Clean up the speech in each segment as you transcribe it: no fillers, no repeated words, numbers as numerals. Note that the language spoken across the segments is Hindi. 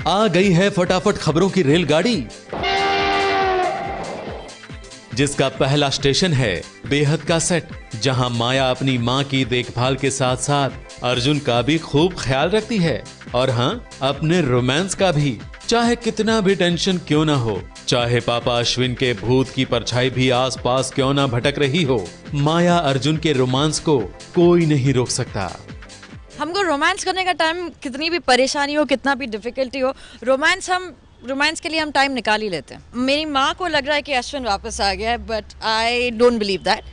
आ गई है फटाफट खबरों की रेलगाड़ी, जिसका पहला स्टेशन है बेहद का सेट, जहां माया अपनी मां की देखभाल के साथ साथ अर्जुन का भी खूब ख्याल रखती है और हाँ, अपने रोमांस का भी। चाहे कितना भी टेंशन क्यों ना हो, चाहे पापा अश्विन के भूत की परछाई भी आसपास क्यों ना भटक रही हो, माया अर्जुन के रोमांस को कोई नहीं रोक सकता। हमको रोमांस करने का टाइम, कितनी भी परेशानी हो, कितना भी डिफिकल्टी हो, रोमांस के लिए हम टाइम निकाल ही लेते हैं। मेरी माँ को लग रहा है कि अश्विन वापस आ गया है, but I don't believe that.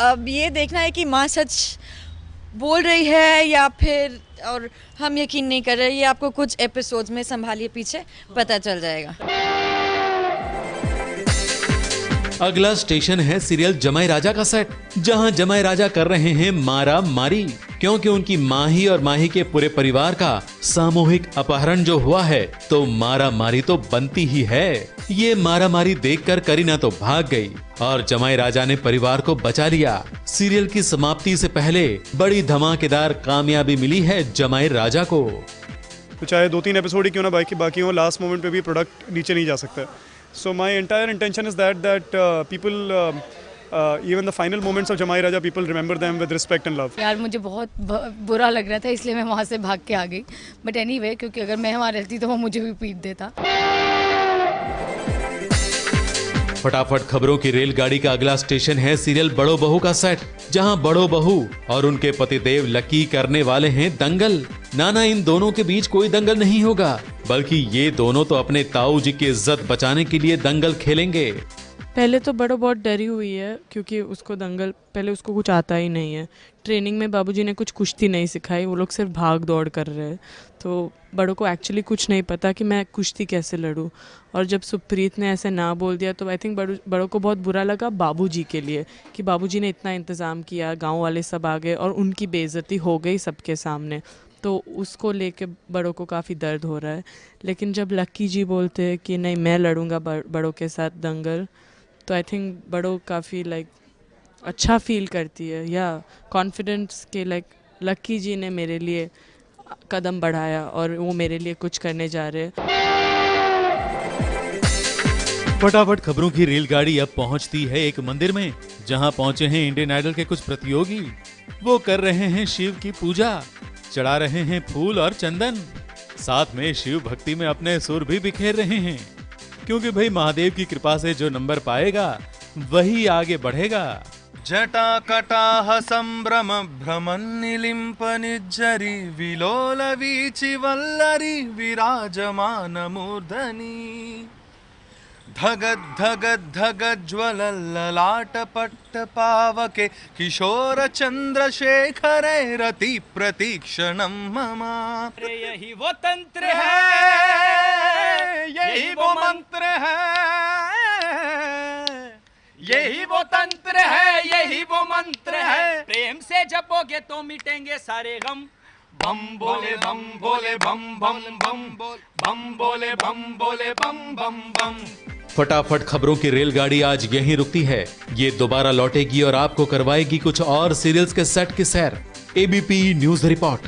अब ये देखना है कि माँ सच बोल रही है या फिर और हम यकीन नहीं कर रहे। ये आपको कुछ एपिसोड्स में संभालिए, पीछे पता चल जाएगा। अगला स्टेशन है सीरियल जमाई राजा का सेट, जहां जमाई राजा कर रहे हैं मारा मारी, क्योंकि उनकी माही और माही के पूरे परिवार का सामूहिक अपहरण जो हुआ है, तो मारा मारी तो बनती ही है। ये मारा मारी देखकर करीना तो भाग गई और जमाई राजा ने परिवार को बचा लिया। सीरियल की समाप्ति से पहले बड़ी धमाकेदार कामयाबी मिली है जमाई राजा को। तो चाहे 2-3 एपिसोड ही क्यों ना बाकी हो, लास्ट मोमेंट पे भी प्रोडक्ट नीचे नहीं जा सकता है। So my entire intention is that people, even the final moments of Jamai Raja, people remember them with respect and love. यार मुझे बहुत बुरा लग रहा था, इसलिए मैं वहाँ से भाग के आ गई। बट एनीवे, क्योंकि अगर मैं वहाँ रहती तो वो मुझे भी पीट देता। फटाफट खबरों की रेलगाड़ी का अगला स्टेशन है सीरियल बड़ो बहू का सेट, जहां बड़ो बहू और उनके पतिदेव लकी करने वाले हैं दंगल। नाना, इन दोनों के बीच कोई दंगल नहीं होगा, बल्कि ये दोनों तो अपने ताऊ जी की इज्जत बचाने के लिए दंगल खेलेंगे। पहले तो बड़ो बहुत डरी हुई है, क्योंकि उसको दंगल, पहले उसको कुछ आता ही नहीं है। ट्रेनिंग में बाबूजी ने कुछ कुश्ती नहीं सिखाई, वो लोग सिर्फ भाग दौड़ कर रहे हैं। तो बड़ों को एक्चुअली कुछ नहीं पता कि मैं कुश्ती कैसे लड़ूं। और जब सुप्रीत ने ऐसे ना बोल दिया तो आई थिंक बड़ों को बहुत बुरा लगा बाबूजी के लिए, कि बाबूजी ने इतना इंतज़ाम किया, गांव वाले सब आ गए और उनकी बेइज्जती हो गई सबके सामने। तो उसको लेके बड़ों को काफ़ी दर्द हो रहा है। लेकिन जब लक्की जी बोलते हैं कि नहीं मैं लड़ूंगा बड़ों के साथ दंगल, तो आई थिंक बड़ों काफ़ी अच्छा फील करती है, या कॉन्फिडेंस के लक्की जी ने मेरे लिए कदम बढ़ाया और वो मेरे लिए कुछ करने जा रहे हैं। फटाफट खबरों की रेलगाड़ी अब पहुंचती है एक मंदिर में, जहां पहुंचे हैं इंडियन आइडल के कुछ प्रतियोगी। वो कर रहे हैं शिव की पूजा, चढ़ा रहे हैं फूल और चंदन, साथ में शिव भक्ति में अपने सुर भी बिखेर रहे हैं, क्योंकि भाई महादेव की कृपा से जो नंबर पाएगा वही आगे बढ़ेगा। जटा कटाह संभ्रम भ्रमन् निलिम्प निज्जरी विलोल वीचि वल्लरी विराजमान मूर्धनि धगद धगद धगद ज्वल ललाट पट्ट पावके किशोर चंद्रशेखरे रति प्रतीक्षणं मम। यही वो तंत्र है, यही वो मंत्र है, यही वो तंत्र है, यही वो मंत्र है। प्रेम से जपोगे तो मिटेंगे सारे गम। बम बोले बम बोले बम बम बम बोल बम बोले बम बोले बम बम बम। फटाफट खबरों की रेलगाड़ी आज यहीं रुकती है। ये दोबारा लौटेगी और आपको करवाएगी कुछ और सीरियल्स के सेट की सैर। ABP news report.